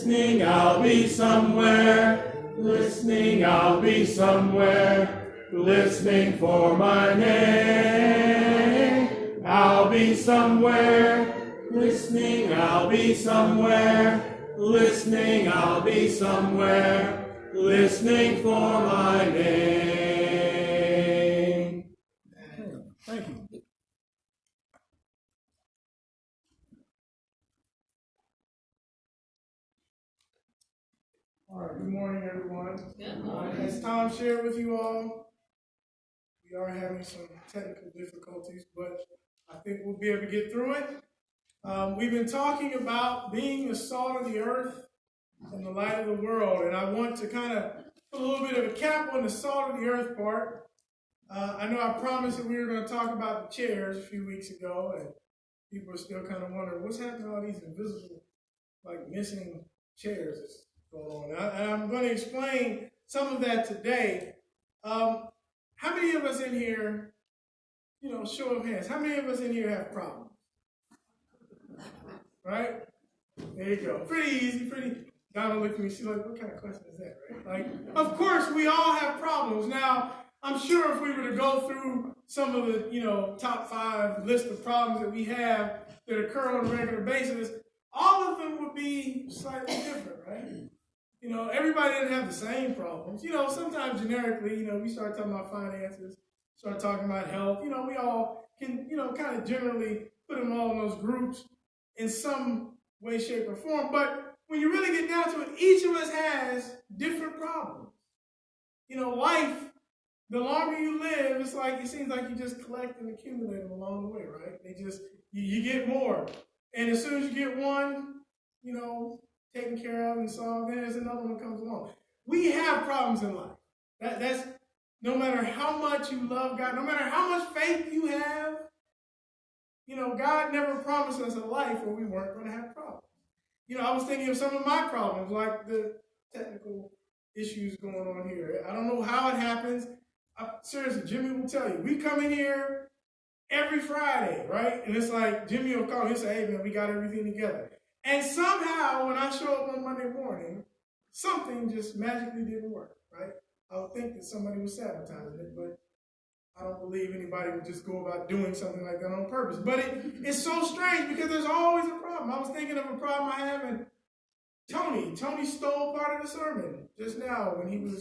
Listening, I'll be somewhere. Listening, I'll be somewhere. Listening for my name. I'll be somewhere. Listening, I'll be somewhere. Listening, I'll be somewhere. Listening for my name. Thank you. All right, good morning, everyone. Good morning. As Tom shared with you all, we are having some technical difficulties, but I think we'll be able to get through it. We've been talking about being the salt of the earth and the light of the world, and I want to kind of put a little bit of a cap on the salt of the earth part. I know I promised that we were going to talk about the chairs a few weeks ago, and people are still kind of wondering what's happening to all these invisible, like missing chairs that's going on. And I'm going to explain some of that today. How many of us in here, show of hands, how many of us in here have problems? Right? There you go. Pretty easy, Donna looked at me, she's like, what kind of question is that, right? Like, of course, we all have problems. Now, I'm sure if we were to go through some of the, top 5 list of problems that we have that occur on a regular basis, all of them would be slightly different, right? Everybody doesn't have the same problems. Sometimes generically, we start talking about finances, start talking about health. We all can, kind of generally put them all in those groups in some way, shape, or form. But when you really get down to it, each of us has different problems. Life, the longer you live, it seems like you just collect and accumulate them along the way, right? You get more. And as soon as you get one, taken care of and solved, then there's another one comes along. We have problems in life. That's no matter how much you love God, no matter how much faith you have, God never promised us a life where we weren't going to have problems. I was thinking of some of my problems, like the technical issues going on here. I don't know how it happens. Seriously, Jimmy will tell you. We come in here every Friday, right? And it's like Jimmy will call me and say, hey, man, we got everything together. And somehow, when I show up on Monday morning, something just magically didn't work, right? I would think that somebody was sabotaging it, but I don't believe anybody would just go about doing something like that on purpose. But it's so strange because there's always a problem. I was thinking of a problem I have, and Tony stole part of the sermon just now when we were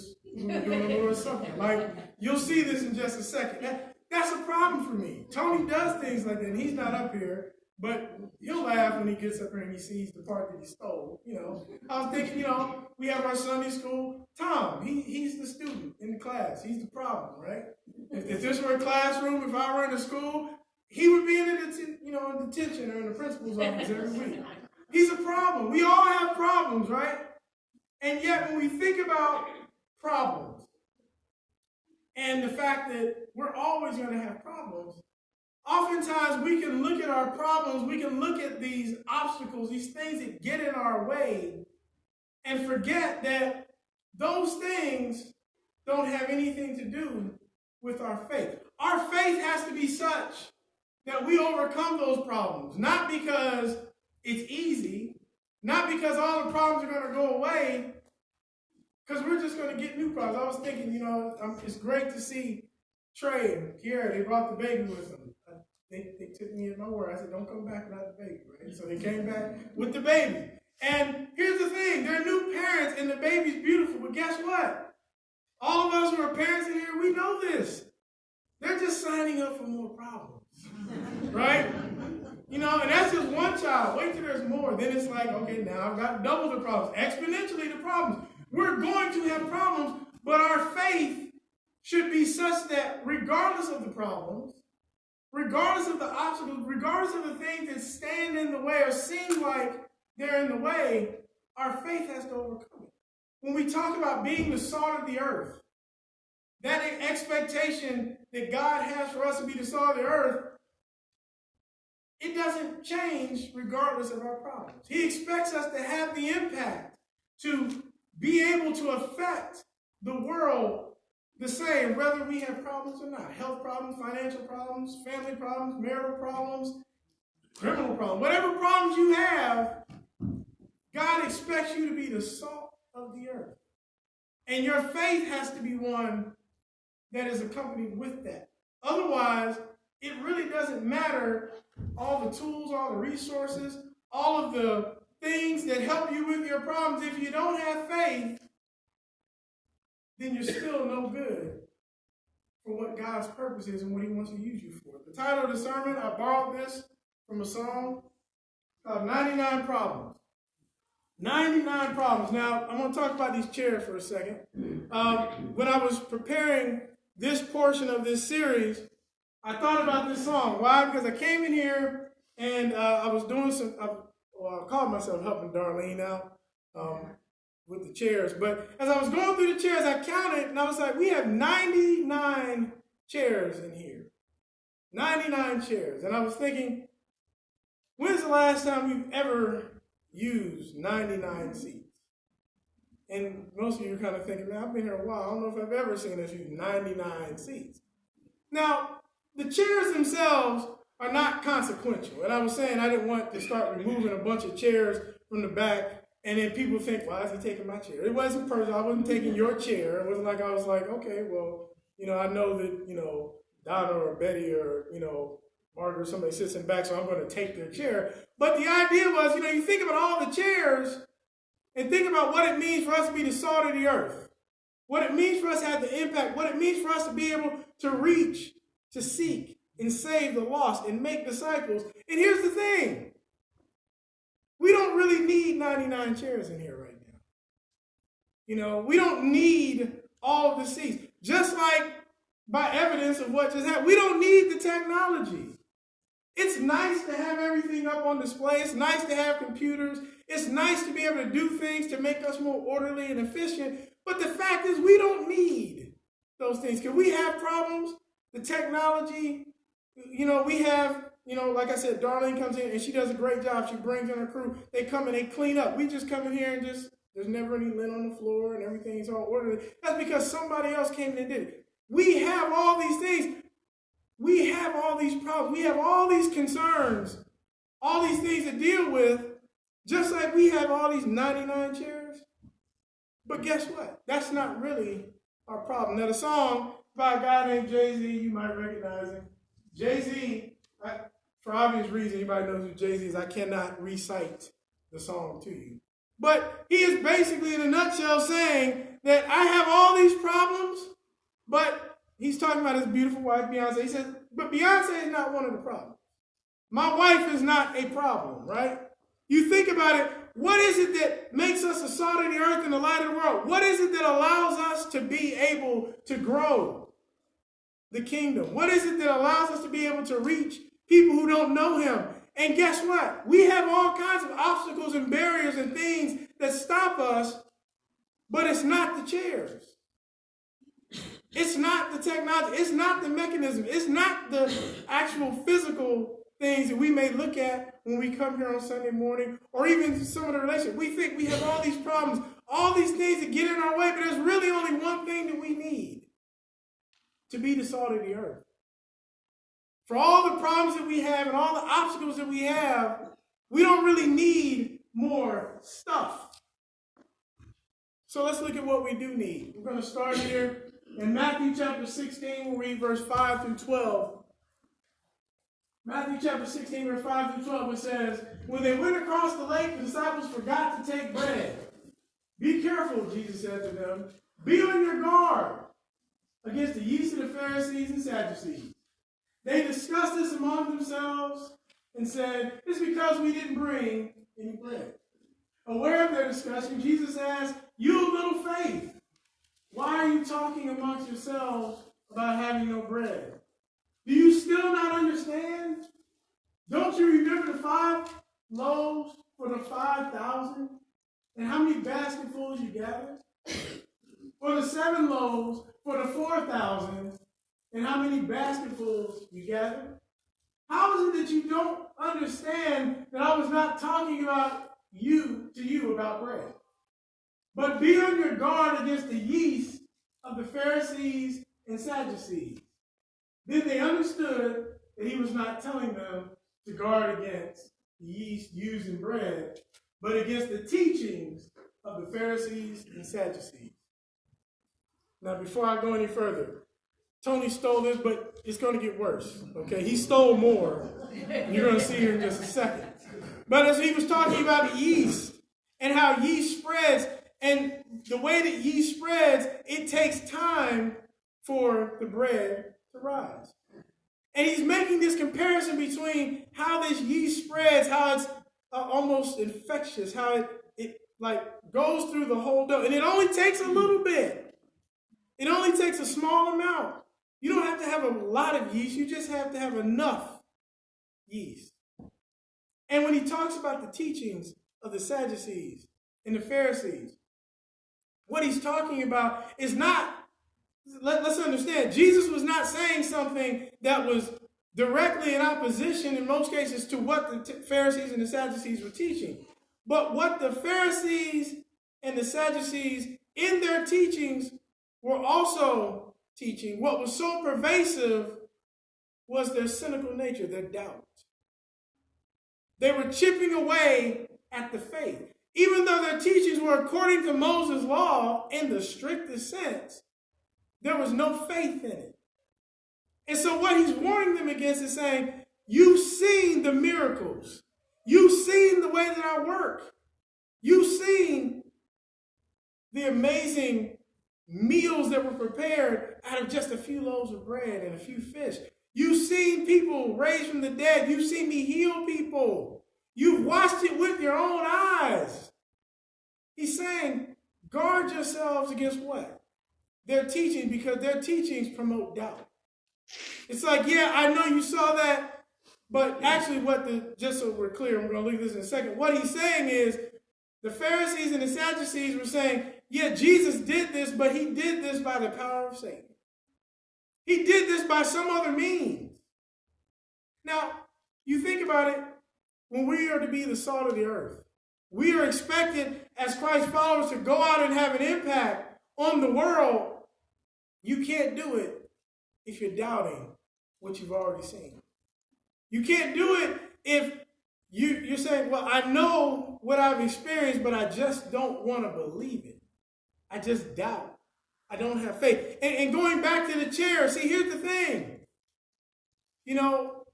doing the Lord's Supper. Like, you'll see this in just a second. That's a problem for me. Tony does things like that, and he's not up here. But he'll laugh when he gets up here and he sees the part that he stole. I was thinking, we have our Sunday school. Tom, he's the student in the class. He's the problem, right? If this were a classroom, if I were in a school, he would be in detention or in the principal's office every week. He's a problem. We all have problems, right? And yet when we think about problems and the fact that we're always going to have problems, oftentimes we can look at our problems, we can look at these obstacles, these things that get in our way, and forget that those things don't have anything to do with our faith. Our faith has to be such that we overcome those problems, not because it's easy, not because all the problems are going to go away, because we're just going to get new problems. I was thinking, it's great to see Trey and Kiara, they brought the baby with them. They took me at my word. I said, don't come back without the baby, right? So they came back with the baby. And here's the thing. They're new parents, and the baby's beautiful. But guess what? All of us who are parents in here, we know this. They're just signing up for more problems, right? And that's just one child. Wait till there's more. Then it's like, okay, now I've got double the problems, exponentially the problems. We're going to have problems, but our faith should be such that regardless of the problems, regardless of the obstacles, regardless of the things that stand in the way or seem like they're in the way, our faith has to overcome it. When we talk about being the salt of the earth, that expectation that God has for us to be the salt of the earth, it doesn't change regardless of our problems. He expects us to have the impact, to be able to affect the world the same, whether we have problems or not. Health problems, financial problems, family problems, marital problems, criminal problems. Whatever problems you have, God expects you to be the salt of the earth. And your faith has to be one that is accompanied with that. Otherwise, it really doesn't matter all the tools, all the resources, all of the things that help you with your problems. If you don't have faith, then you're still no good for what God's purpose is and what he wants to use you for. The title of the sermon, I borrowed this from a song called 99 Problems. 99 problems. Now, I'm going to talk about these chairs for a second. When I was preparing this portion of this series, I thought about this song. Why? Because I came in here and I was doing I called myself helping Darlene out with the chairs. But as I was going through the chairs, I counted and I was like, we have 99 chairs in here. 99 chairs. And I was thinking, when's the last time we've ever used 99 seats? And most of you are kind of thinking, man, I've been here a while. I don't know if I've ever seen us use 99 seats. Now, the chairs themselves are not consequential. And I was saying I didn't want to start removing a bunch of chairs from the back and then people think, why is he taking my chair? It wasn't personal. I wasn't taking your chair. It wasn't like I was like, okay, well, I know that, Donna or Betty or, Margaret or somebody sits in back, so I'm going to take their chair. But the idea was, you think about all the chairs and think about what it means for us to be the salt of the earth. What it means for us to have the impact. What it means for us to be able to reach, to seek, and save the lost and make disciples. And here's the thing. We don't really need 99 chairs in here right now. We don't need all of the seats. Just like by evidence of what just happened, we don't need the technology. It's nice to have everything up on display. It's nice to have computers. It's nice to be able to do things to make us more orderly and efficient. But the fact is, we don't need those things. Can we have problems? The technology, we have, like I said, Darlene comes in and she does a great job. She brings in her crew. They come and they clean up. We just come in here and there's never any lint on the floor and everything's all orderly. That's because somebody else came in and did it. We have all these things. We have all these problems. We have all these concerns, all these things to deal with, just like we have all these 99 chairs. But guess what? That's not really our problem. Now, the song by a guy named Jay-Z, you might recognize him. Jay-Z, for obvious reason, anybody knows who Jay-Z is. I cannot recite the song to you. But he is basically, in a nutshell, saying that I have all these problems, but he's talking about his beautiful wife, Beyonce. He says, but Beyonce is not one of the problems. My wife is not a problem, right? You think about it, what is it that makes us the salt of the earth and the light of the world? What is it that allows us to be able to grow the kingdom? What is it that allows us to be able to reach people who don't know him? And guess what? We have all kinds of obstacles and barriers and things that stop us, but it's not the chairs. It's not the technology. It's not the mechanism. It's not the actual physical things that we may look at when we come here on Sunday morning, or even some of the relationships. We think we have all these problems, all these things that get in our way, but there's really only one thing that we need to be the salt of the earth. For all the problems that we have and all the obstacles that we have, we don't really need more stuff. So let's look at what we do need. We're going to start here in Matthew chapter 16. We'll read verse 5 through 12. Matthew chapter 16, verse 5 through 12, it says, when they went across the lake, the disciples forgot to take bread. Be careful, Jesus said to them. Be on your guard against the yeast of the Pharisees and Sadducees. They discussed this among themselves and said, it's because we didn't bring any bread. Aware of their discussion, Jesus asked, you of little faith, why are you talking amongst yourselves about having no bread? Do you still not understand? Don't you remember the 5 loaves for the 5,000? And how many basketfuls you gathered? Or the 7 loaves for the 4,000? And how many basketfuls you gathered? How is it that you don't understand that I was not talking about to you about bread? But be on your guard against the yeast of the Pharisees and Sadducees. Then they understood that he was not telling them to guard against the yeast used in bread, but against the teachings of the Pharisees and Sadducees. Now, before I go any further, Tony stole this, but it's going to get worse, okay? He stole more. You're going to see here in just a second. But as he was talking about yeast and how yeast spreads, and the way that yeast spreads, it takes time for the bread to rise. And he's making this comparison between how this yeast spreads, how it's almost infectious, how it like goes through the whole dough. And it only takes a little bit. It only takes a small amount. You don't have to have a lot of yeast. You just have to have enough yeast. And when he talks about the teachings of the Sadducees and the Pharisees, what he's talking about is not, let's understand, Jesus was not saying something that was directly in opposition in most cases to what the Pharisees and the Sadducees were teaching. But what the Pharisees and the Sadducees in their teachings were also teaching, what was so pervasive was their cynical nature, their doubt. They were chipping away at the faith. Even though their teachings were according to Moses' law in the strictest sense, there was no faith in it. And so what he's warning them against is saying, you've seen the miracles. You've seen the way that I work. You've seen the amazing meals that were prepared out of just a few loaves of bread and a few fish. You've seen people raised from the dead. You've seen me heal people. You've watched it with your own eyes. He's saying, guard yourselves against what? Their teaching, because their teachings promote doubt. It's like, yeah, I know you saw that, but actually just so we're clear, I'm going to leave this in a second. What he's saying is the Pharisees and the Sadducees were saying, yeah, Jesus did this, but he did this by the power of Satan. He did this by some other means. Now, you think about it, when we are to be the salt of the earth, we are expected as Christ followers to go out and have an impact on the world. You can't do it if you're doubting what you've already seen. You can't do it if you're saying, well, I know what I've experienced, but I just don't want to believe it. I just doubt. I don't have faith. And going back to the chair, see, here's the thing. You know,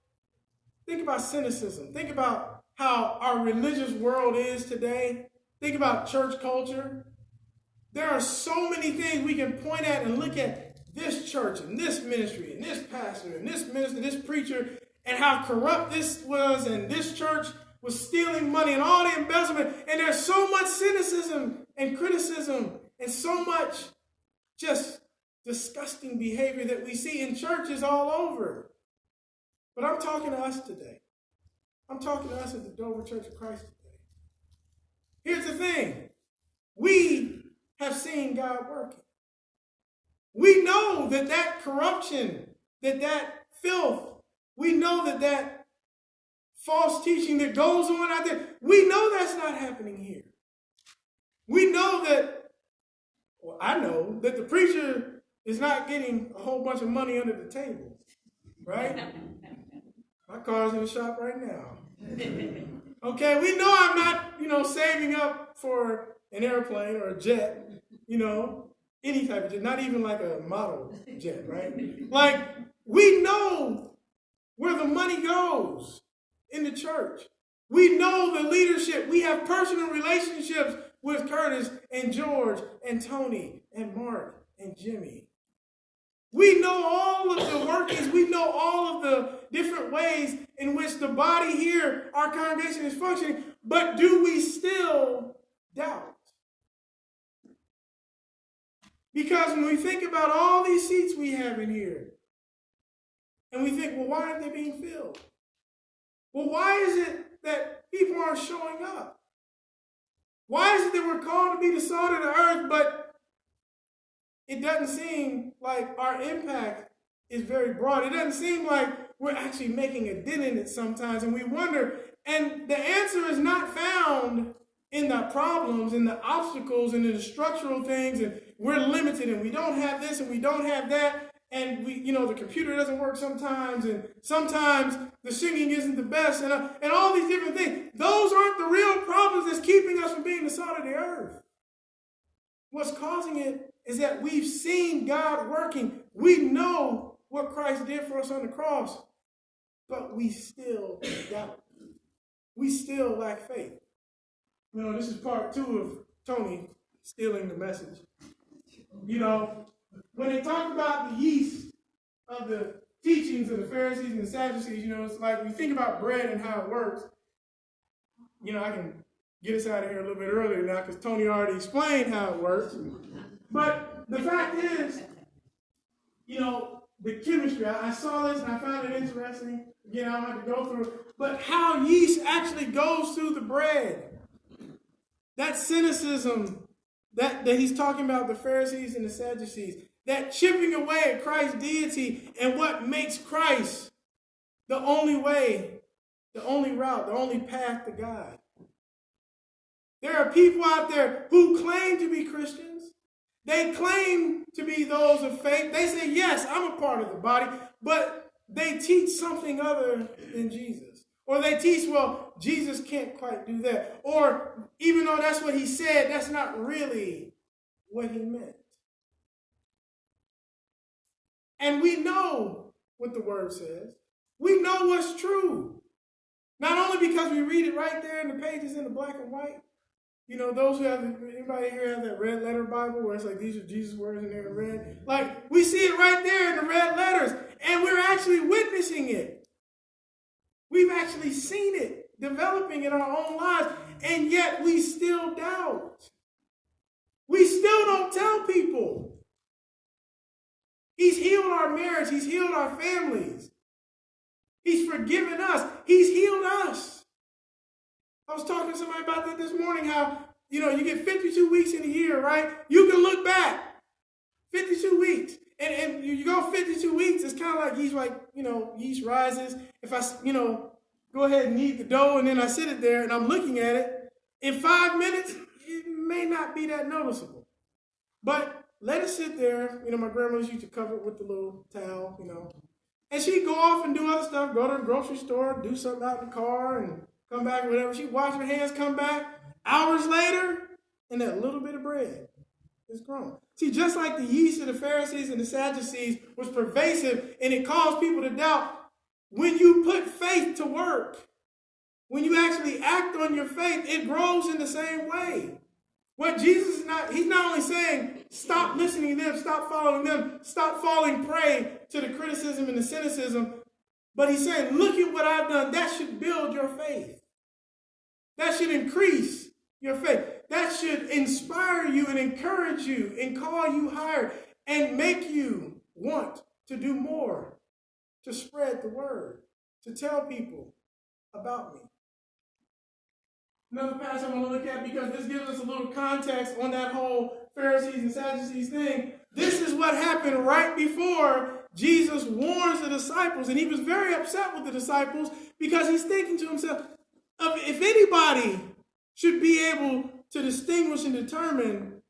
think about cynicism. Think about how our religious world is today. Think about church culture. There are so many things we can point at and look at this church and this ministry and this pastor and this minister, this preacher, and how corrupt this was, and this church was stealing money and all the embezzlement. And there's so much cynicism and criticism and so much just disgusting behavior that we see in churches all over. But I'm talking to us today. I'm talking to us at the Dover Church of Christ today. Here's the thing. We have seen God working. We know that corruption, that filth, we know that false teaching that goes on out there, we know that's not happening here. We know that, well, I know that the preacher is not getting a whole bunch of money under the table, right? My car's in the shop right now. Okay, we know I'm not, saving up for an airplane or a jet, any type of jet, not even like a model jet, right? Like, we know where the money goes in the church. We know the leadership. We have personal relationships with Curtis and George and Tony and Mark and Jimmy. We know all of the workings. We know all of the different ways in which the body here, our congregation, is functioning. But do we still doubt? Because when we think about all these seats we have in here, and we think, well, why aren't they being filled? Well, why is it that people aren't showing up? Why is it that we're called to be the salt of the earth, but it doesn't seem like our impact is very broad? It doesn't seem like we're actually making a dent in it sometimes, and we wonder. And the answer is not found in the problems and the obstacles and in the structural things, and we're limited and we don't have this and we don't have that. and the computer doesn't work sometimes, and sometimes the singing isn't the best, and all these different things. Those aren't the real problems that's keeping us from being the salt of the earth. What's causing it is that we've seen God working. We know what Christ did for us on the cross, but we still doubt. We still lack faith. This is part 2 of Tony stealing the message. When they talk about the yeast of the teachings of the Pharisees and the Sadducees, it's like we think about bread and how it works. I can get us out of here a little bit earlier now because Tony already explained how it works. But the fact is, the chemistry, I saw this and I found it interesting. Again, I don't have to go through it. But how yeast actually goes through the bread. That cynicism that he's talking about, the Pharisees and the Sadducees, that chipping away at Christ's deity and what makes Christ the only way, the only route, the only path to God. There are people out there who claim to be Christians. They claim to be those of faith. They say, yes, I'm a part of the body, but they teach something other than Jesus. Or they teach, well, Jesus can't quite do that. Or even though that's what he said, that's not really what he meant. And we know what the word says. We know what's true. Not only because we read it right there in the pages in the black and white. Those who have, anybody here have that red letter Bible where it's like, these are Jesus' words and they're red? Like, we see it right there in the red letters, and we're actually witnessing it. We've actually seen it developing in our own lives, and yet we still doubt. We still don't tell people. He's healed our marriage. He's healed our families. He's forgiven us. He's healed us. I was talking to somebody about that this morning, how, you get 52 weeks in a year, right? You can look back. 52 weeks. And you go 52 weeks, it's kind of like yeast rises. If I, go ahead and knead the dough and then I sit it there and I'm looking at it, in 5 minutes, it may not be that noticeable. But let it sit there. My grandmother used to cover it with the little towel, And she'd go off and do other stuff, go to the grocery store, do something out in the car, and come back or whatever. She'd wash her hands, come back. Hours later, and that little bit of bread is grown. See, just like the yeast of the Pharisees and the Sadducees was pervasive, and it caused people to doubt, when you put faith to work, when you actually act on your faith, it grows in the same way. What Jesus is he's not only saying, stop listening to them, stop following them, stop falling prey to the criticism and the cynicism, but he's saying, look at what I've done. That should build your faith. That should increase your faith. That should inspire you and encourage you and call you higher and make you want to do more, to spread the word, to tell people about me. Another passage I want to look at, because this gives us a little context on that whole Pharisees and Sadducees thing. This is what happened right before Jesus warns the disciples, and he was very upset with the disciples because he's thinking to himself, if anybody should be able to distinguish and determine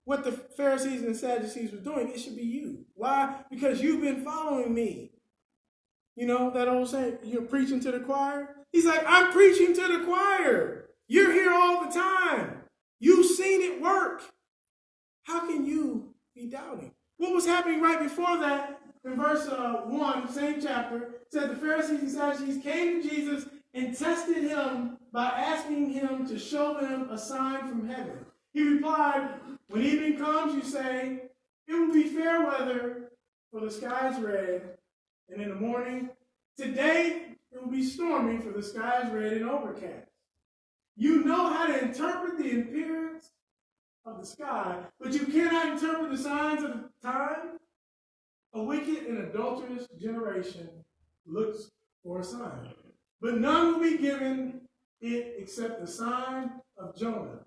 what the Pharisees and the Sadducees were doing, it should be you. Why? Because you've been following me. That old saying, you're preaching to the choir? He's like, I'm preaching to the choir. You're here all the time. You've seen it work. How can you be doubting? What was happening right before that, in verse 1, same chapter, said the Pharisees and Sadducees came to Jesus and tested him by asking him to show them a sign from heaven. He replied, when evening comes, you say, it will be fair weather, for the sky is red. And in the morning, today it will be stormy, for the sky is red and overcast. You know how to interpret the appearance of the sky, but you cannot interpret the signs of the time. A wicked and adulterous generation looks for a sign, but none will be given it except the sign of Jonah.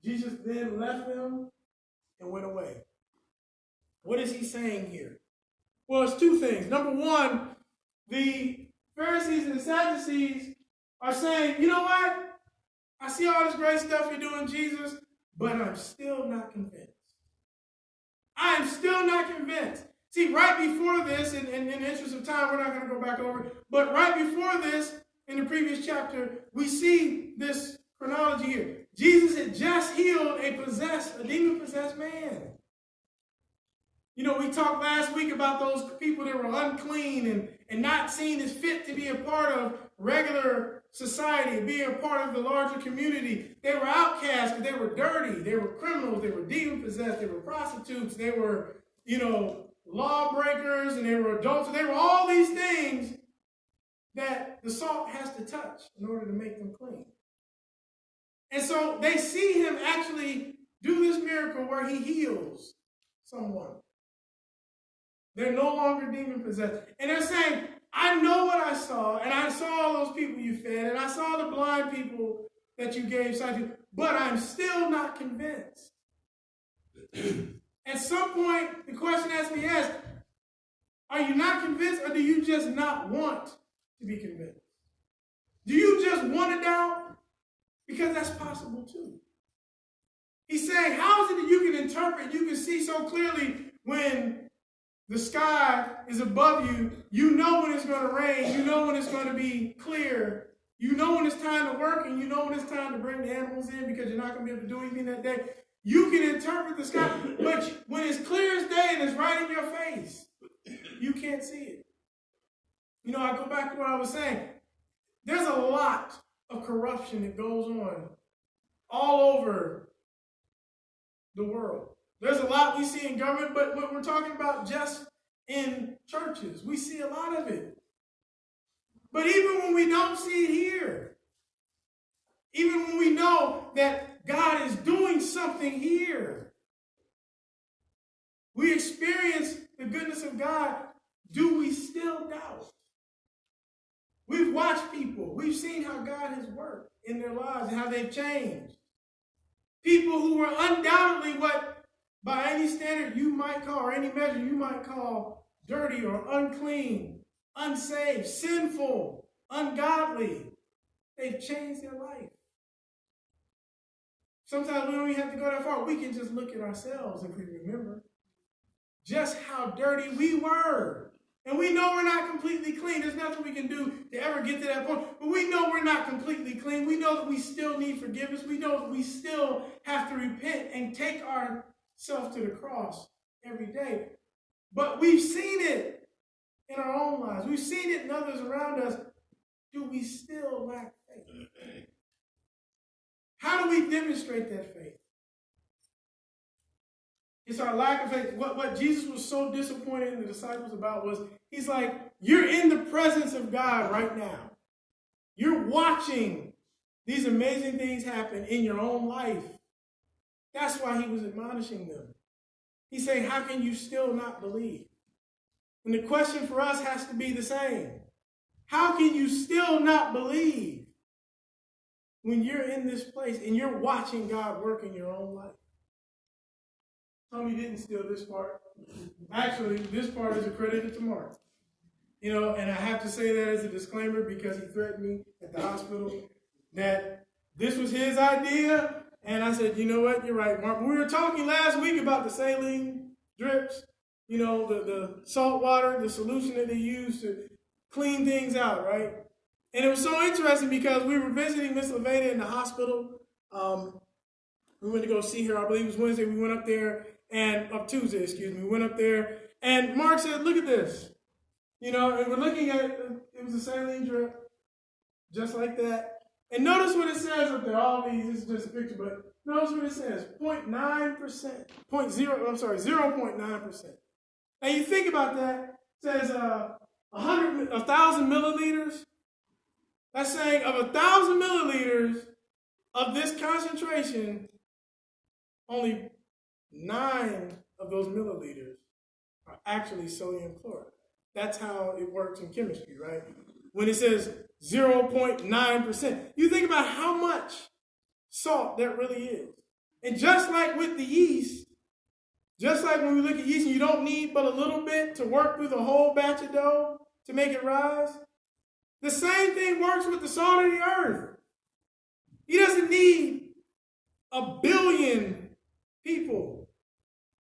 Jesus then left them and went away. What is he saying here? Well, it's two things. Number one, the Pharisees and the Sadducees are saying, you know what? I see all this great stuff you're doing, Jesus, but I'm still not convinced. I am still not convinced. See, right before this, and in the interest of time, we're not going to go back over it, but right before this, in the previous chapter, we see this chronology here. Jesus had just healed a demon-possessed man. You know, we talked last week about those people that were unclean and not seen as fit to be a part of regular society, being a part of the larger community. They were outcasts, they were dirty, they were criminals, they were demon-possessed, they were prostitutes, they were, lawbreakers, and they were adulterers. They were all these things that the salt has to touch in order to make them clean. And so they see him actually do this miracle where he heals someone. They're no longer demon-possessed. And they're saying, I know what I saw, and I saw all those people you fed, and I saw the blind people that you gave sight to, but I'm still not convinced. At some point, the question has to be asked, are you not convinced, or do you just not want to be convinced? Do you just want to doubt? Because that's possible too. He's saying, how is it that you can interpret, you can see so clearly when the sky is above you, you know when it's going to rain, you know when it's going to be clear, you know when it's time to work, and you know when it's time to bring the animals in because you're not going to be able to do anything that day. You can interpret the sky, but when it's clear as day and it's right in your face, you can't see it. I go back to what I was saying. There's a lot of corruption that goes on all over the world. There's a lot we see in government, but we're talking about just in churches. We see a lot of it. But even when we don't see it here, even when we know that God is doing something here, we experience the goodness of God, do we still doubt? We've watched people. We've seen how God has worked in their lives and how they've changed. People who were undoubtedly what, by any standard you might call, or any measure you might call, dirty or unclean, unsaved, sinful, ungodly. They've changed their life. Sometimes we don't even have to go that far. We can just look at ourselves if we remember just how dirty we were. And we know we're not completely clean. There's nothing we can do to ever get to that point. But we know we're not completely clean. We know that we still need forgiveness. We know that we still have to repent and take ourselves to the cross every day. But we've seen it in our own lives. We've seen it in others around us. Do we still lack faith? How do we demonstrate that faith? It's our lack of faith. What Jesus was so disappointed in the disciples about was, he's like, you're in the presence of God right now. You're watching these amazing things happen in your own life. That's why he was admonishing them. He's saying, how can you still not believe? And the question for us has to be the same. How can you still not believe when you're in this place and you're watching God work in your own life? Tommy didn't steal this part. Actually, this part is accredited to Mark. And I have to say that as a disclaimer because he threatened me at the hospital that this was his idea. And I said, you know what? You're right, Mark. We were talking last week about the saline drips, the salt water, the solution that they use to clean things out, right? And it was so interesting because we were visiting Miss Levada in the hospital. We went to go see her. I believe it was Wednesday. We went up there. Tuesday, excuse me, we went up there, and Mark said, look at this. And we're looking at it was a saline drip, just like that. And notice what it says up there. All these, this is just a picture, but notice what it says, 0.9%, 0.9%. Now you think about that, it says 1,000 milliliters. That's saying of 1,000 milliliters of this concentration, only 9 of those milliliters are actually sodium chloride. That's how it works in chemistry, right? When it says 0.9%, you think about how much salt that really is. And just like with the yeast, just like when we look at yeast and you don't need but a little bit to work through the whole batch of dough to make it rise, the same thing works with the salt of the earth. He doesn't need 1 billion people.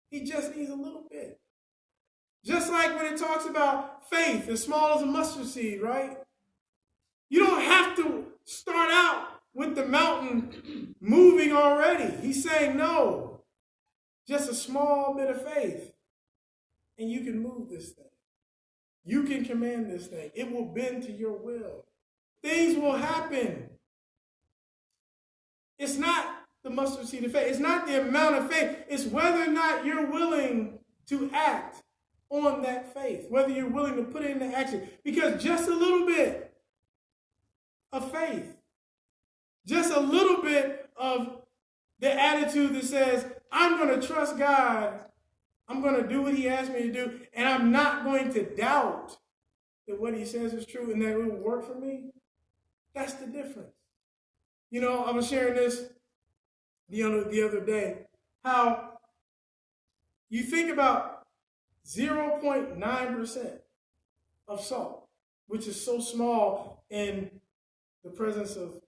He just needs a little bit. Just like when it talks about faith, as small as a mustard seed, right? You don't have to start out with the mountain moving already. He's saying, no, just a small bit of faith, and you can move this thing. You can command this thing. It will bend to your will. Things will happen. It's not the mustard seed of faith. It's not the amount of faith. It's whether or not you're willing to act on that faith, whether you're willing to put it into action. Because just a little bit of faith, just a little bit of the attitude that says, I'm going to trust God, I'm going to do what he asked me to do, and I'm not going to doubt that what he says is true and that it will work for me, that's the difference. You know, I was sharing this the other day, how you think about 0.9% of salt, which is so small in the presence of,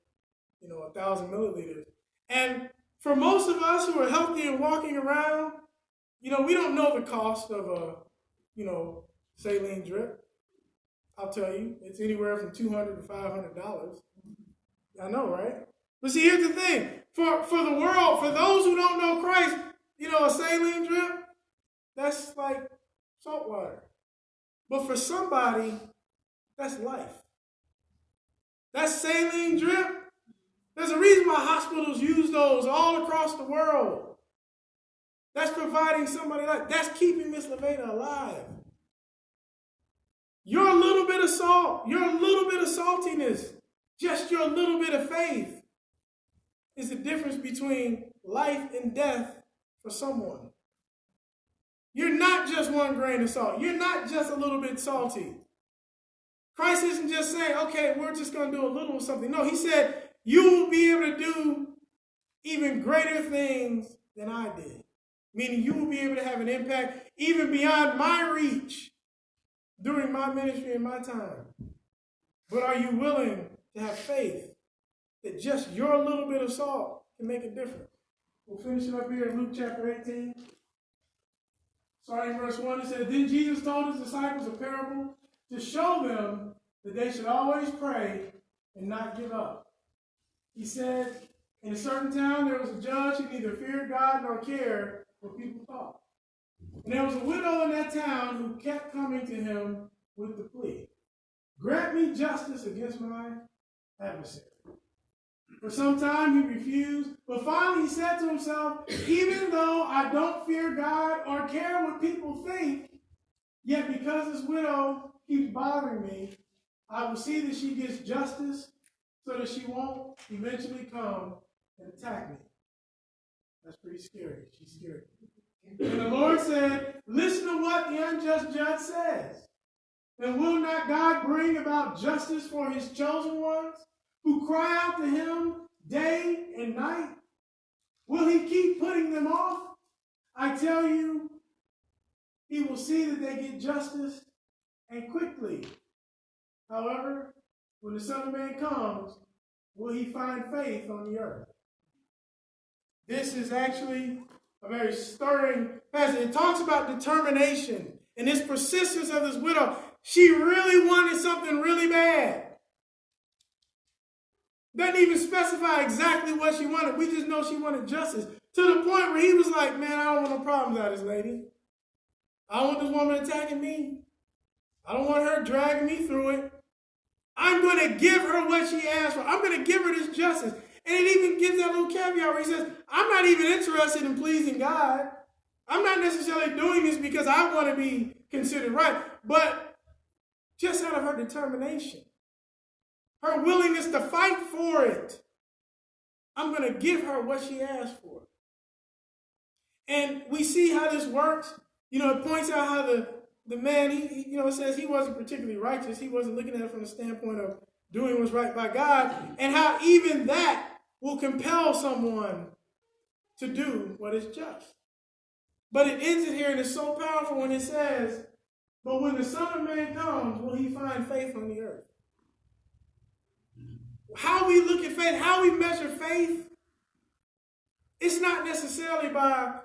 1,000 milliliters. And for most of us who are healthy and walking around, we don't know the cost of a, saline drip. I'll tell you, it's anywhere from $200 to $500. I know, right? But see, here's the thing. For the world, for those who don't know Christ, a saline drip, that's like salt water. But for somebody, that's life. That saline drip, there's a reason why hospitals use those all across the world. That's providing somebody life. That's keeping Miss Levena alive. Your little bit of salt, your little bit of saltiness, just your little bit of faith is the difference between life and death for someone. You're not just one grain of salt. You're not just a little bit salty. Christ isn't just saying, okay, we're just going to do a little of something. No, he said, you will be able to do even greater things than I did. Meaning you will be able to have an impact even beyond my reach during my ministry and my time. But are you willing to have faith that just your little bit of salt can make a difference? We'll finish it up here in Luke chapter 18. Starting in verse 1, it says, Then Jesus told his disciples a parable to show them that they should always pray and not give up. He said, in a certain town there was a judge who neither feared God nor cared what people thought. And there was a widow in that town who kept coming to him with the plea, Grant me justice against my adversary. For some time he refused, but finally he said to himself, even though I don't fear God or care what people think, yet because this widow keeps bothering me, I will see that she gets justice so that she won't eventually come and attack me. That's pretty scary. She's scared. And the Lord said, listen to what the unjust judge says. And will not God bring about justice for his chosen ones who cry out to him day and night? Will he keep putting them off? I tell you, he will see that they get justice and quickly. However, when the Son of Man comes, will he find faith on the earth? This is actually a very stirring passage. It talks about determination and this persistence of this widow. She really wanted something really bad. Doesn't even specify exactly what she wanted. We just know she wanted justice. To the point where he was like, man, I don't want no problems out of this lady. I don't want this woman attacking me. I don't want her dragging me through it. I'm going to give her what she asked for. I'm going to give her this justice. And it even gives that little caveat where he says, I'm not even interested in pleasing God. I'm not necessarily doing this because I want to be considered right, but just out of her determination, her willingness to fight for it, I'm going to give her what she asked for. And we see how this works. It points out how the man, it says he wasn't particularly righteous. He wasn't looking at it from the standpoint of doing what's right by God, and how even that will compel someone to do what is just. But it ends it here, and it's so powerful when it says, but when the Son of Man comes, will he find faith on the earth? How we look at faith, how we measure faith, it's not necessarily by,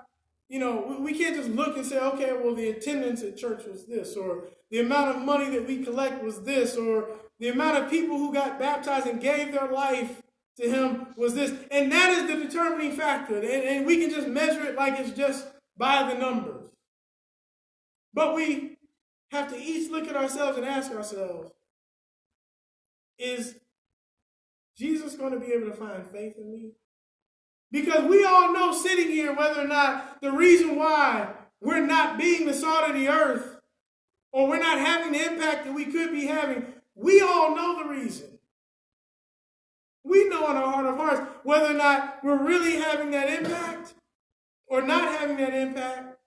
we can't just look and say, okay, well, the attendance at church was this, or the amount of money that we collect was this, or the amount of people who got baptized and gave their life to him was this. And that is the determining factor. And we can just measure it like it's just by the numbers. But we have to each look at ourselves and ask ourselves, is Jesus going to be able to find faith in me? Because we all know sitting here whether or not the reason why we're not being the salt of the earth or we're not having the impact that we could be having, we all know the reason. We know in our heart of hearts whether or not we're really having that impact or not having that impact.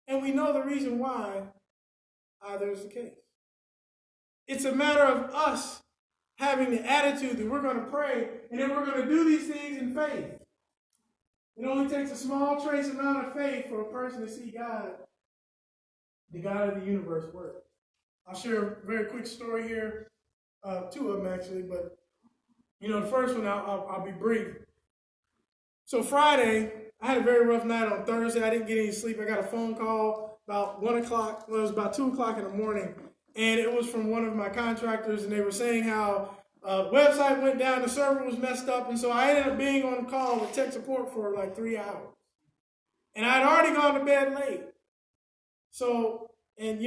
And we know the reason why either is the case. It's a matter of us having the attitude that we're going to pray and then we're going to do these things in faith. It only takes a small trace amount of faith for a person to see God, the God of the universe, work. I'll share a very quick story here, two of them actually, but the first one I'll be brief. So Friday, I had a very rough night on Thursday. I didn't get any sleep. I got a phone call about 1 o'clock. Well, it was about 2 o'clock in the morning. And it was from one of my contractors, and they were saying how the website went down, the server was messed up, and so I ended up being on call with tech support for like 3 hours. And I had already gone to bed late. So, and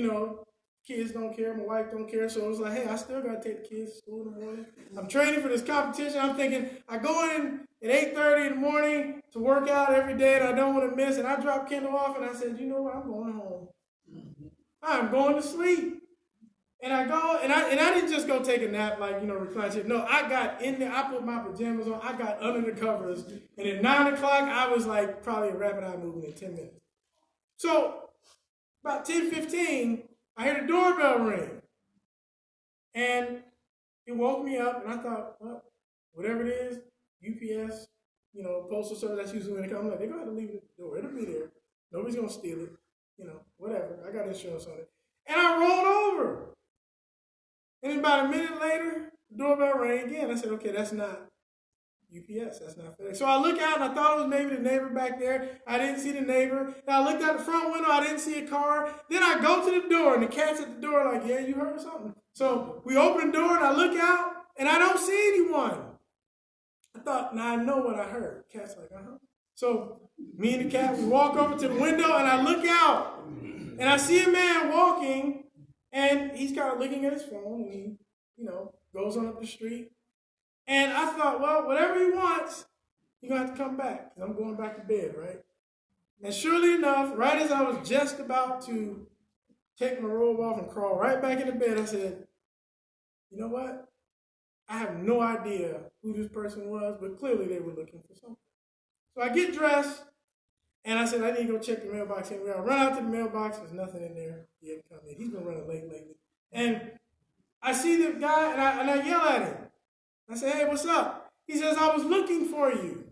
kids don't care, my wife don't care, so it was like, hey, I still got to take the kids to school in the morning. I'm training for this competition. I'm thinking, I go in at 8:30 in the morning to work out every day, and I don't want to miss, and I dropped Kendall off, and I said, you know what, I'm going home. I'm going to sleep. And I go, and I didn't just go take a nap like, recline chair. No, I got in there, I put my pajamas on, I got under the covers, and at 9 o'clock, I was like probably a rapid eye movement in 10 minutes. So, about 10:15, I heard the doorbell ring. And it woke me up, and I thought, well, whatever it is, UPS, postal service, that's usually when they come. I'm like, they're going to have to leave it at the door. It'll be there. Nobody's going to steal it. Whatever. I got insurance on it. And I rolled over. And about a minute later, the doorbell rang again. I said, okay, that's not UPS. That's not FedEx. So I look out, and I thought it was maybe the neighbor back there. I didn't see the neighbor. And I looked out the front window. I didn't see a car. Then I go to the door, and the cat's at the door like, yeah, you heard something. So we open the door, and I look out, and I don't see anyone. I thought, now I know what I heard. Cat's like, uh-huh. So me and the cat, we walk over to the window, and I look out, and I see a man walking, and he's kind of looking at his phone, and he, goes on up the street. And I thought, well, whatever he wants, he's going to have to come back, because I'm going back to bed, right? And surely enough, right as I was just about to take my robe off and crawl right back into bed, I said, you know what? I have no idea who this person was, but clearly they were looking for something. So I get dressed, and I said, I need to go check the mailbox. And I run out to the mailbox. There's nothing in there. He hadn't come in. He's been running late lately. And I see the guy, and I yell at him. I say, hey, what's up? He says, I was looking for you.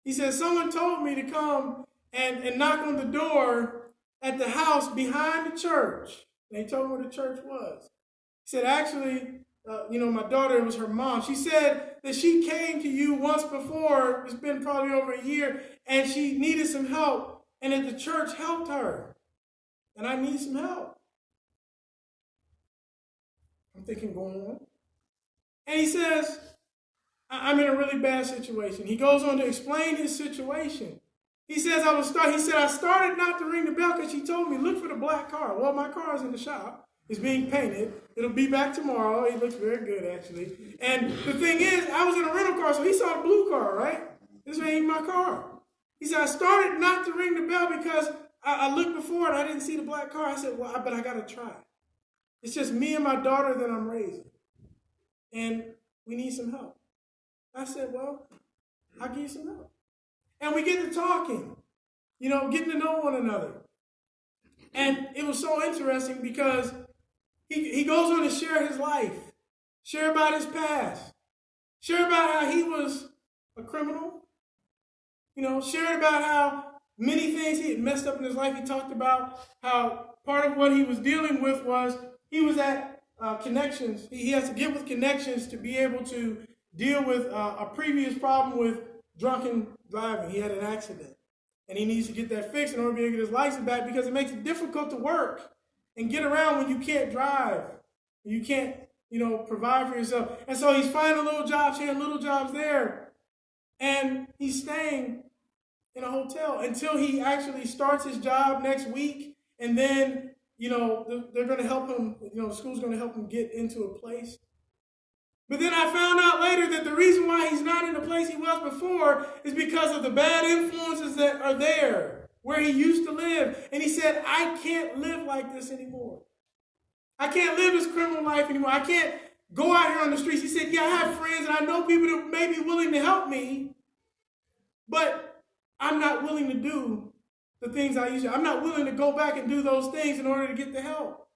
He says, someone told me to come and knock on the door at the house behind the church. And they told me where the church was. He said, actually, my daughter, it was her mom. She said that she came to you once before. It's been probably over a year. And she needed some help. And that the church helped her. And I need some help. I'm thinking, going on. And he says, I'm in a really bad situation. He goes on to explain his situation. He says, I started not to ring the bell because she told me, look for the black car. Well, my car is in the shop. It's being painted. It'll be back tomorrow. It looks very good, actually. And the thing is, I was in a rental car, so he saw the blue car, right? This ain't my car. He said, I started not to ring the bell because I looked before and I didn't see the black car. I said, well, but I got to try. It's just me and my daughter that I'm raising. And we need some help. I said, well, I'll give you some help. And we get to talking, getting to know one another. And it was so interesting because he goes on to share his life, share about his past, share about how he was a criminal, share about how many things he had messed up in his life. He talked about how part of what he was dealing with was he was at connections. He has to get with connections to be able to deal with a previous problem with drunken driving. He had an accident. And he needs to get that fixed in order to be able to get his license back, because it makes it difficult to work and get around when you can't drive. You can't, provide for yourself. And so he's finding little jobs here and little jobs there. And he's staying in a hotel until he actually starts his job next week. And then, they're going to help him, the school's going to help him get into a place. But then I found out later that the reason why he's not in the place he was before is because of the bad influences that are there where he used to live. And he said, I can't live like this anymore. I can't live this criminal life anymore. I can't go out here on the streets. He said, yeah, I have friends and I know people that may be willing to help me, but I'm not willing to do the things I used to. I'm not willing to go back and do those things in order to get the help.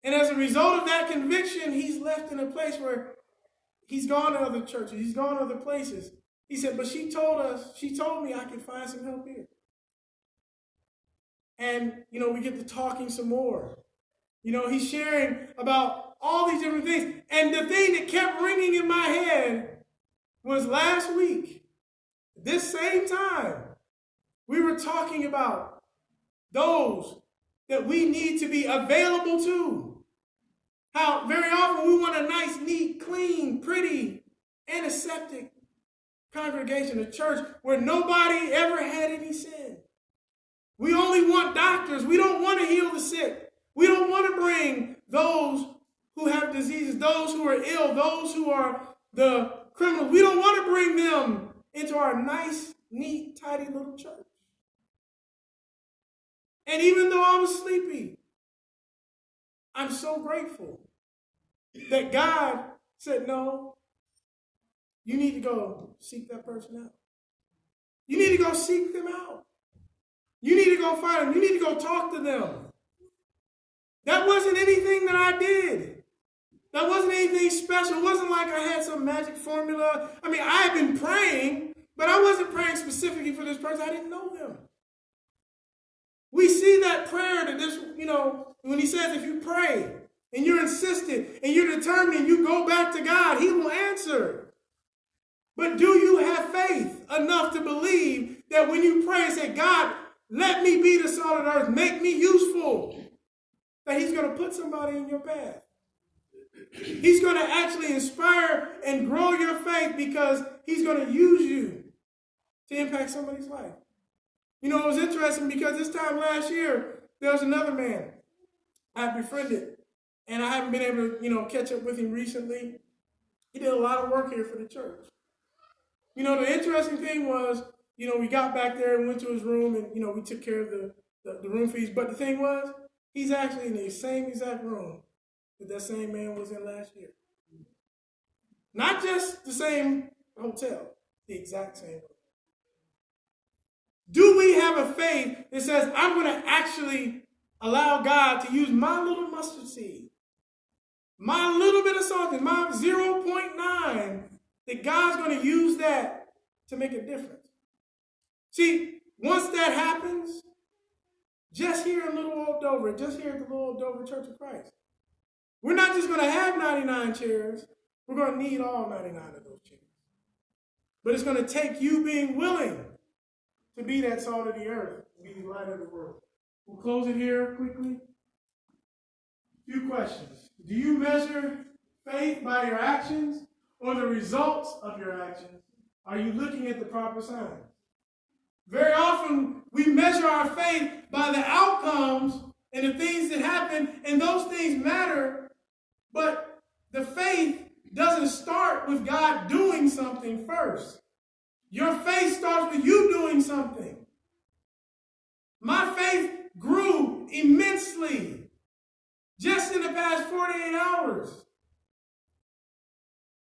And as a result of that conviction, he's left in a place where he's gone to other churches. He's gone to other places. He said, but she told me I could find some help here. And, we get to talking some more. He's sharing about all these different things. And the thing that kept ringing in my head was last week, this same time, we were talking about those that we need to be available to. How very often we want a nice, neat, clean, pretty, antiseptic congregation, a church where nobody ever had any sin. We only want doctors. We don't want to heal the sick. We don't want to bring those who have diseases, those who are ill, those who are the criminals. We don't want to bring them into our nice, neat, tidy little church. And even though I was sleepy, I'm so grateful that God said, no, you need to go seek that person out. You need to go seek them out. You need to go find them. You need to go talk to them. That wasn't anything that I did. That wasn't anything special. It wasn't like I had some magic formula. I mean, I had been praying, but I wasn't praying specifically for this person. I didn't know them. We see that prayer that this, when he says if you pray and you're insistent and you're determined and you go back to God, he will answer. But do you have faith enough to believe that when you pray and say, God, let me be the salt of the earth, make me useful, that he's going to put somebody in your path? He's going to actually inspire and grow your faith because he's going to use you to impact somebody's life. It was interesting because this time last year, there was another man I befriended, and I haven't been able to, catch up with him recently. He did a lot of work here for the church. The interesting thing was, we got back there and went to his room, and, we took care of the room fees. But the thing was, he's actually in the same exact room that same man was in last year. Not just the same hotel, the exact same hotel. Do we have a faith that says, I'm going to actually allow God to use my little mustard seed, my little bit of something, my 0.9, that God's going to use that to make a difference? See, once that happens, just here in Little Old Dover, just here at the Little Old Dover Church of Christ, we're not just going to have 99 chairs. We're going to need all 99 of those chairs. But it's going to take you being willing to be that salt of the earth, be the light of the world. We'll close it here quickly. A few questions. Do you measure faith by your actions or the results of your actions? Are you looking at the proper signs? Very often, we measure our faith by the outcomes and the things that happen, and those things matter, but the faith doesn't start with God doing something first. Your faith starts with you doing something. My faith grew immensely just in the past 48 hours.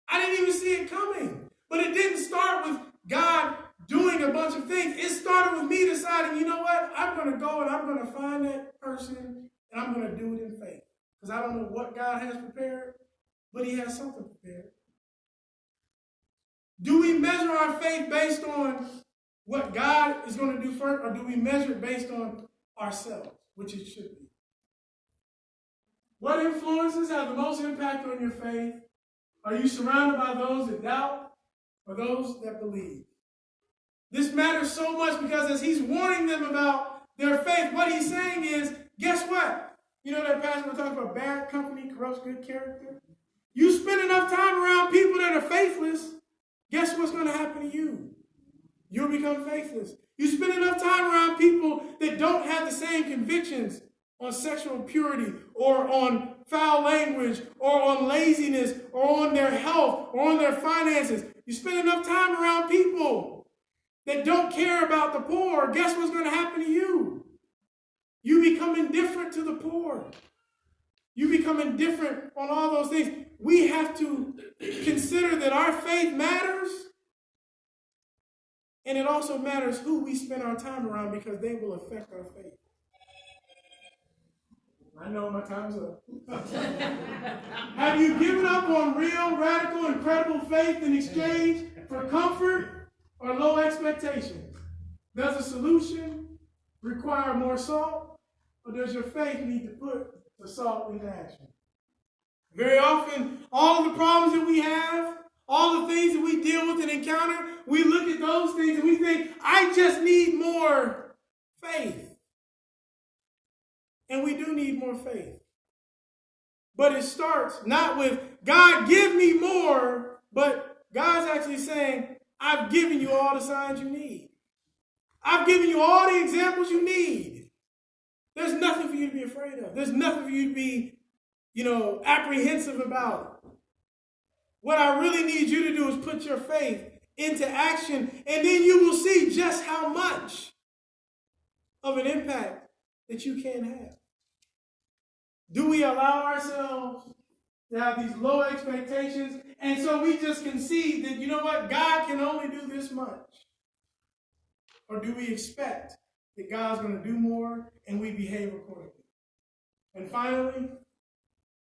I didn't even see it coming, but it didn't start with God doing a bunch of things. It started with me deciding, you know what? I'm going to go and I'm going to find that person and I'm going to do it in faith. Because I don't know what God has prepared, but he has something prepared. Do we measure our faith based on what God is going to do first, or do we measure it based on ourselves, which it should be? What influences have the most impact on your faith? Are you surrounded by those that doubt or those that believe? This matters so much because as he's warning them about their faith, what he's saying is, guess what? You know that passage we're talking about, bad company corrupts good character? You spend enough time around people that are faithless, guess what's going to happen to you? You'll become faithless. You spend enough time around people that don't have the same convictions on sexual purity or on foul language or on laziness or on their health or on their finances. You spend enough time around people that don't care about the poor, guess what's going to happen to you? You become indifferent to the poor. You become indifferent on all those things. We have to consider that our faith matters, and it also matters who we spend our time around because they will affect our faith. I know my time's up. Have you given up on real, radical, incredible faith in exchange for comfort or low expectations? Does a solution require more salt, or does your faith need to put the salt into action? Very often, all of the problems that we have, all the things that we deal with and encounter, we look at those things and we think, I just need more faith. And we do need more faith. But it starts not with, God, give me more, but God's actually saying, I've given you all the signs you need. I've given you all the examples you need. There's nothing for you to be afraid of. There's nothing for you to be, apprehensive about. What I really need you to do is put your faith into action, and then you will see just how much of an impact that you can have. Do we allow ourselves to have these low expectations, and so we just concede that, you know what, God can only do this much? Or do we expect that God's going to do more and we behave accordingly? And finally,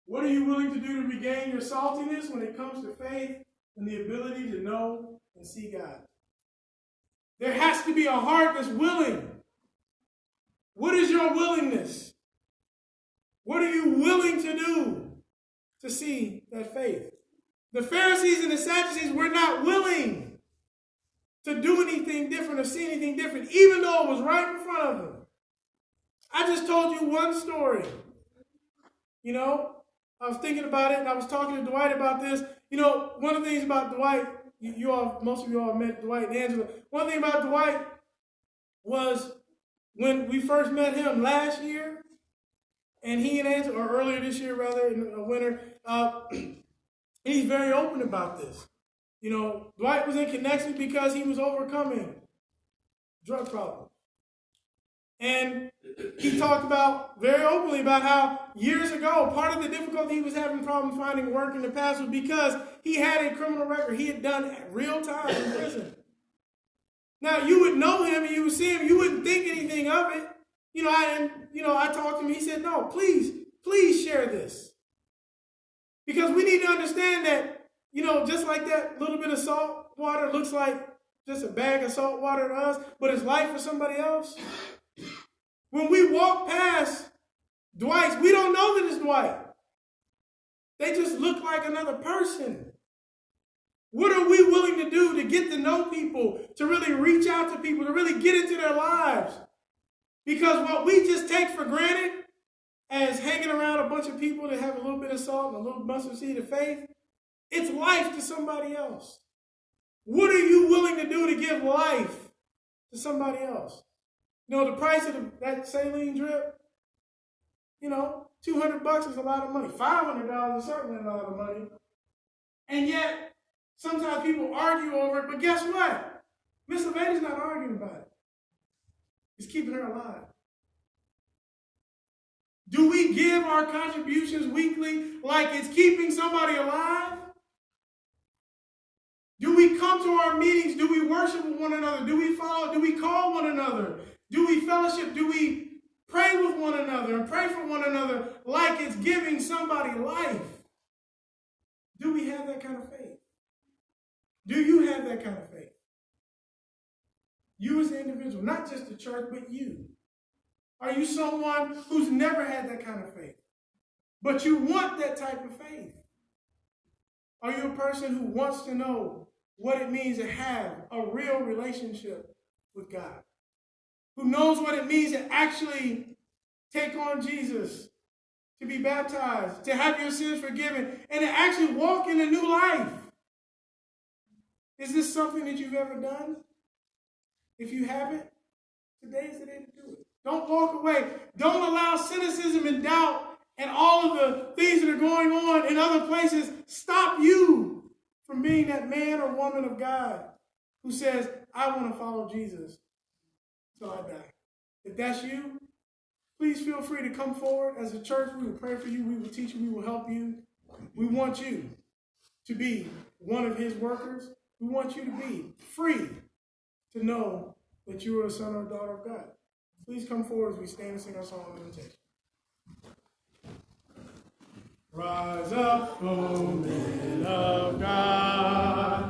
what are you willing to do to regain your saltiness when it comes to faith and the ability to know and see God? There has to be a heart that's willing. What is your willingness? What are you willing to do to see that faith? The Pharisees and the Sadducees were not willing to do anything different or see anything different, even though it was right in front of them. I just told you one story. I was thinking about it, and I was talking to Dwight about this. One of the things about Dwight, most of you all met Dwight and Angela. One thing about Dwight was when we first met him last year, and he and Angela, or earlier this year rather, in the winter, he's very open about this. Dwight was in connection because he was overcoming drug problems. And he talked about very openly about how years ago, part of the difficulty he was having problems finding work in the past was because he had a criminal record. He had done real time in prison. Now, you would know him and you would see him, you wouldn't think anything of it. I talked to him, he said, no, please share this. Because we need to understand that, just like that little bit of salt water looks like just a bag of salt water to us, but it's life for somebody else. When we walk past Dwight, we don't know that it's Dwight. They just look like another person. What are we willing to do to get to know people, to really reach out to people, to really get into their lives? Because what we just take for granted as hanging around a bunch of people that have a little bit of salt and a little mustard seed of faith, it's life to somebody else. What are you willing to do to give life to somebody else? The price of that saline drip, $200 is a lot of money. $500 is certainly a lot of money. And yet, sometimes people argue over it, but guess what? Miss LeVay's not arguing about it. It's keeping her alive. Do we give our contributions weekly like it's keeping somebody alive? Do we come to our meetings? Do we worship with one another? Do we follow? Do we call one another? Do we fellowship? Do we pray with one another and pray for one another like it's giving somebody life? Do we have that kind of faith? Do you have that kind of faith? You as an individual, not just the church, but you. Are you someone who's never had that kind of faith, but you want that type of faith? Are you a person who wants to know what it means to have a real relationship with God, who knows what it means to actually take on Jesus, to be baptized, to have your sins forgiven, and to actually walk in a new life. Is this something that you've ever done? If you haven't, today is the day to do it. Don't walk away. Don't allow cynicism and doubt and all of the things that are going on in other places stop you from being that man or woman of God who says, I want to follow Jesus till I die. If that's you, please feel free to come forward. As a church, we will pray for you. We will teach you. We will help you. We want you to be one of his workers. We want you to be free to know that you are a son or a daughter of God. Please come forward as we stand and sing our song of invitation. Rise up, O men of God.